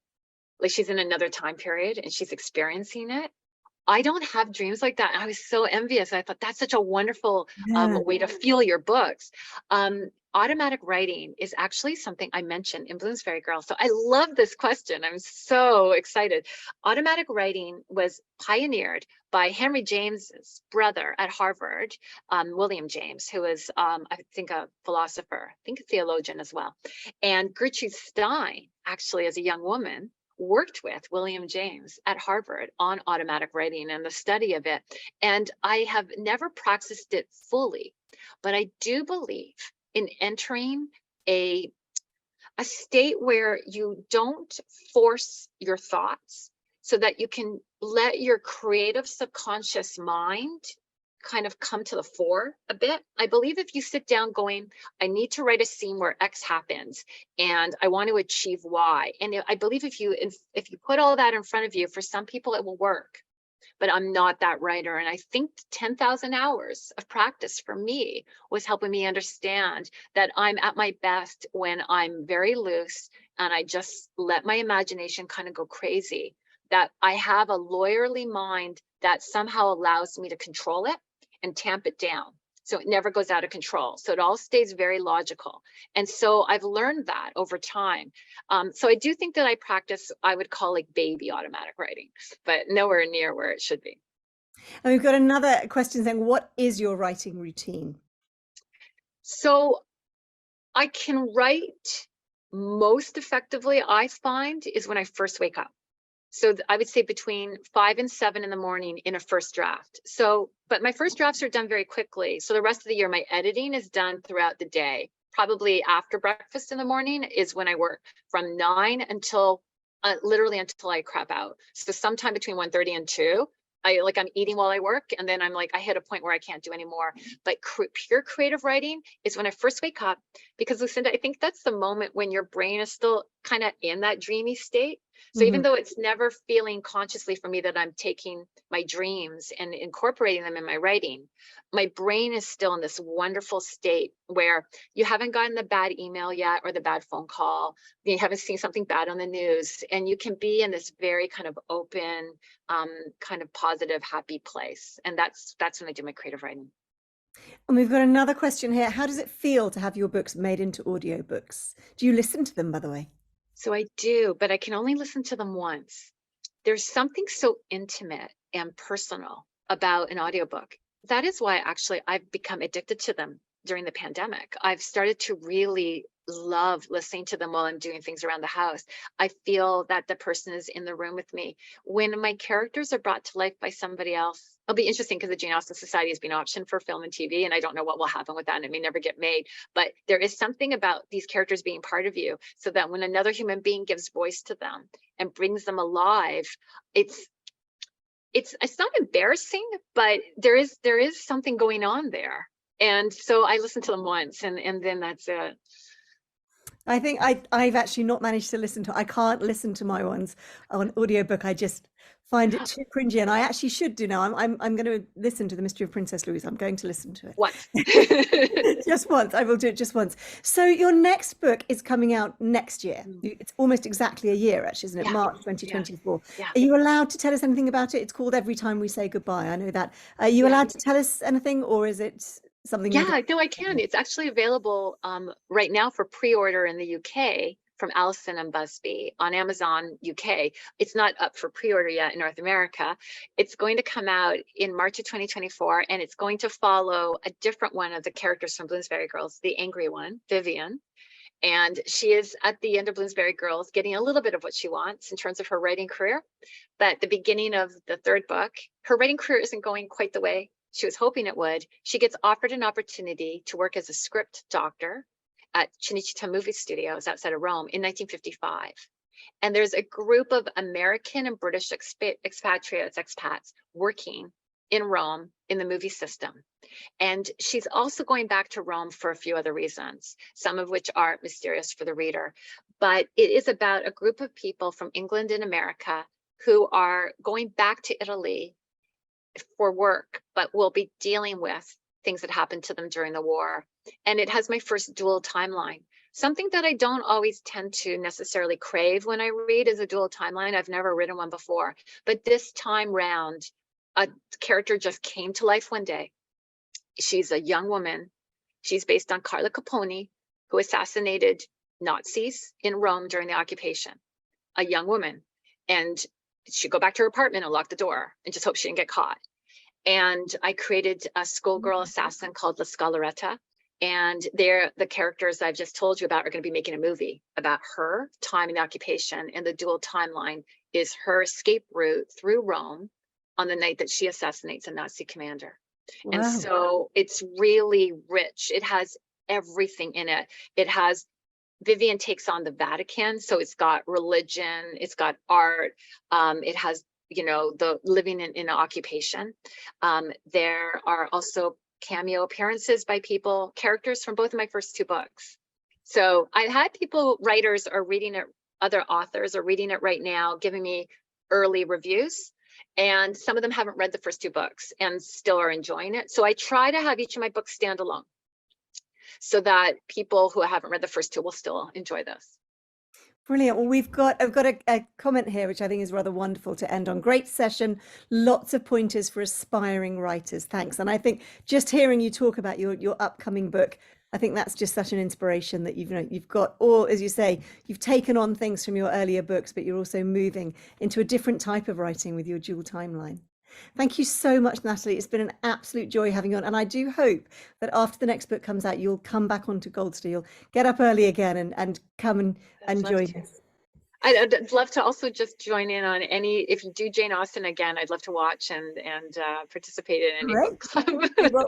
Like she's in another time period and she's experiencing it. I don't have dreams like that. I was so envious. I thought that's such a wonderful Yeah. way to feel your books. Automatic writing is actually something I mentioned in Bloomsbury Girls. So I love this question. I'm so excited. Automatic writing was pioneered by Henry James's brother at Harvard, William James, who is, I think, a philosopher, I think a theologian as well. And Gertrude Stein, actually, as a young woman, worked with William James at Harvard on automatic writing and the study of it. And I have never practiced it fully, but I do believe in entering a state where you don't force your thoughts so that you can let your creative subconscious mind kind of come to the fore a bit. I believe if you sit down going, I need to write a scene where X happens and I want to achieve Y. And I believe if you put all that in front of you, for some people it will work, but I'm not that writer. And I think 10,000 hours of practice for me was helping me understand that I'm at my best when I'm very loose and I just let my imagination kind of go crazy, that I have a lawyerly mind that somehow allows me to control it and tamp it down, so it never goes out of control. So it all stays very logical. And so I've learned that over time. So I do think that I practice, I would call like baby automatic writing, but nowhere near where it should be. And we've got another question saying, what is your writing routine? So I can write most effectively, I find, is when I first wake up. So I would say between 5 and 7 in the morning in a first draft. So, but my first drafts are done very quickly. So the rest of the year, my editing is done throughout the day. Probably after breakfast in the morning is when I work from 9 until literally until I crap out. So sometime between 1:30 and 2, I'm eating while I work, and then I'm like, I hit a point where I can't do anymore. But pure creative writing is when I first wake up, because Lucinda, I think that's the moment when your brain is still kind of in that dreamy state. So even though it's never feeling consciously for me that I'm taking my dreams and incorporating them in my writing, my brain is still in this wonderful state where you haven't gotten the bad email yet or the bad phone call, you haven't seen something bad on the news, and you can be in this very kind of open, kind of positive, happy place. And that's when I do my creative writing. And we've got another question here. How does it feel to have your books made into audiobooks? Do you listen to them, by the way? So I do, but I can only listen to them once. There's something so intimate and personal about an audiobook. That is why actually I've become addicted to them during the pandemic. I've started to really love listening to them while I'm doing things around the house. I feel that the person is in the room with me. When my characters are brought to life by somebody else, it'll be interesting because the Jane Austen Society has been optioned for film and TV, and I don't know what will happen with that, and it may never get made. But there is something about these characters being part of you, so that when another human being gives voice to them and brings them alive, it's not embarrassing, but there is something going on there. And so I listened to them once, and then that's it. I think I've actually not managed to listen to, I can't listen to my ones on audiobook. I just find it too cringy, and I actually should do now. I'm going to listen to The Mystery of Princess Louise. I'm going to listen to it. Once. Just once. I will do it just once. So your next book is coming out next year. It's almost exactly a year, actually, isn't it? Yeah. March 2024. Yeah. Are you allowed to tell us anything about it? It's called Every Time We Say Goodbye. I know that. Are you allowed to tell us anything, or is it something? Yeah, no, I can. It's actually available right now for pre-order in the UK from Allison and Busby on Amazon UK. It's not up for pre-order yet in North America. It's going to come out in March of 2024, and it's going to follow a different one of the characters from Bloomsbury Girls, the angry one, Vivian. And she is at the end of Bloomsbury Girls getting a little bit of what she wants in terms of her writing career. But at the beginning of the third book, her writing career isn't going quite the way she was hoping it would. She gets offered an opportunity to work as a script doctor at Cinecittà Movie Studios outside of Rome in 1955. And there's a group of American and British expats working in Rome in the movie system. And she's also going back to Rome for a few other reasons, some of which are mysterious for the reader. But it is about a group of people from England and America who are going back to Italy for work, but will be dealing with things that happened to them during the war. And it has my first dual timeline. Something that I don't always tend to necessarily crave when I read is a dual timeline. I've never written one before, but this time round, a character just came to life one day. She's a young woman. She's based on Carla Capone, who assassinated Nazis in Rome during the occupation. A young woman. And she'd go back to her apartment and lock the door and just hope she didn't get caught. And I created a schoolgirl assassin called La Scalaretta. And they're the characters I've just told you about are going to be making a movie about her time in the occupation. And the dual timeline is her escape route through Rome on the night that she assassinates a Nazi commander. Wow. And so it's really rich. It has everything in it. It has, Vivian takes on the Vatican. So it's got religion, it's got art, it has, you know, the living in an occupation. There are also cameo appearances by characters from both of my first two books. So I've had writers are reading it, other authors are reading it right now, giving me early reviews. And some of them haven't read the first two books and still are enjoying it. So I try to have each of my books stand alone so that people who haven't read the first two will still enjoy this. Brilliant. Well, I've got a comment here, which I think is rather wonderful to end on. Great session. Lots of pointers for aspiring writers. Thanks. And I think just hearing you talk about your upcoming book, I think that's just such an inspiration that you've got all, as you say, you've taken on things from your earlier books, but you're also moving into a different type of writing with your dual timeline. Thank you so much, Natalie. It's been an absolute joy having you on. And I do hope that after the next book comes out, you'll come back onto Goldster. You'll get up early again and come and join us. I'd love to also just join in on if you do Jane Austen again, I'd love to watch and participate in any book club.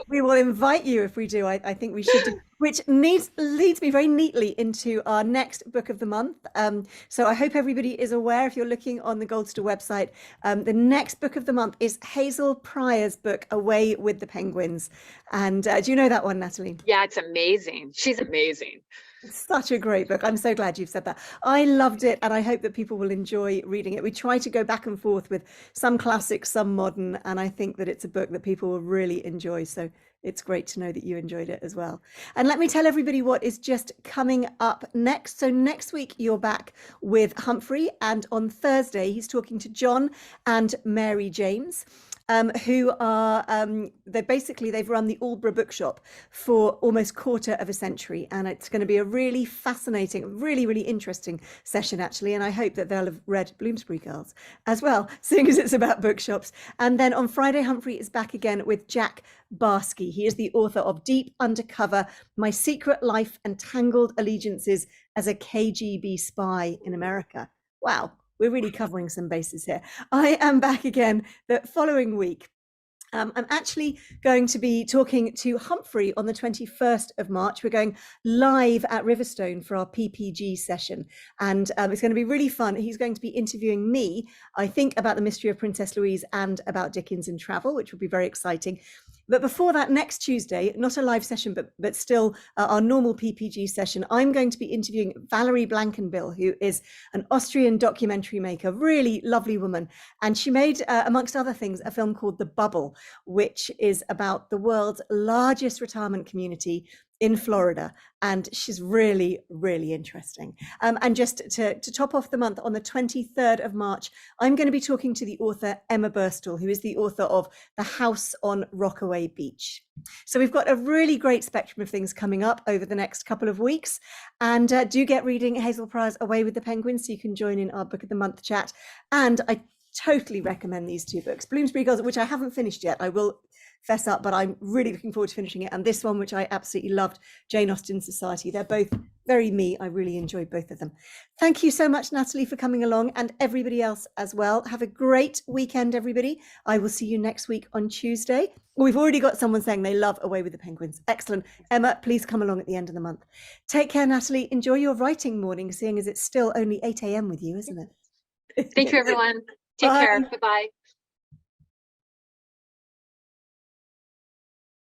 We will invite you if we do. I think we should do, which leads me very neatly into our next book of the month. So I hope everybody is aware, if you're looking on the Goldster website, the next book of the month is Hazel Pryor's book, Away with the Penguins. And do you know that one, Natalie? Yeah, it's amazing. She's amazing. It's such a great book. I'm so glad you've said that. I loved it, and I hope that people will enjoy reading it. We try to go back and forth with some classics, some modern, and I think that it's a book that people will really enjoy. So it's great to know that you enjoyed it as well. And let me tell everybody what is just coming up next. So next week, you're back with Humphrey, and on Thursday, he's talking to John and Mary James. Who are, they've run the Aldborough Bookshop for almost quarter of a century. And it's going to be a really fascinating, really, really interesting session, actually. And I hope that they'll have read Bloomsbury Girls as well, seeing as it's about bookshops. And then on Friday, Humphrey is back again with Jack Barsky. He is the author of Deep Undercover, My Secret Life and Tangled Allegiances as a KGB Spy in America. Wow. We're really covering some bases here. I am back again the following week. I'm actually going to be talking to Humphrey on the 21st of March. We're going live at Riverstone for our PPG session. And it's going to be really fun. He's going to be interviewing me, I think, about the mystery of Princess Louise and about Dickens and travel, which will be very exciting. But before that, next Tuesday, not a live session, but still our normal PPG session, I'm going to be interviewing Valerie Blankenbill, who is an Austrian documentary maker, really lovely woman. And she made, amongst other things, a film called The Bubble, which is about the world's largest retirement community in Florida. And she's really, really interesting. And just to top off the month, on the 23rd of March, I'm going to be talking to the author Emma Burstall, who is the author of The House on Rockaway Beach. So we've got a really great spectrum of things coming up over the next couple of weeks. And do get reading Hazel Pryor's Away with the Penguins, so you can join in our Book of the Month chat. And I totally recommend these two books, Bloomsbury Girls, which I haven't finished yet. I will fess up, but I'm really looking forward to finishing it. And this one, which I absolutely loved, Jane Austen Society. They're both very me. I really enjoyed both of them. Thank you so much, Natalie, for coming along, and everybody else as well. Have a great weekend, everybody. I will see you next week on Tuesday. We've already got someone saying they love Away with the Penguins. Excellent. Emma, please come along at the end of the month. Take care, Natalie. Enjoy your writing morning, seeing as it's still only 8 a.m. with you, isn't it? Thank you, everyone. Take care. Bye-bye.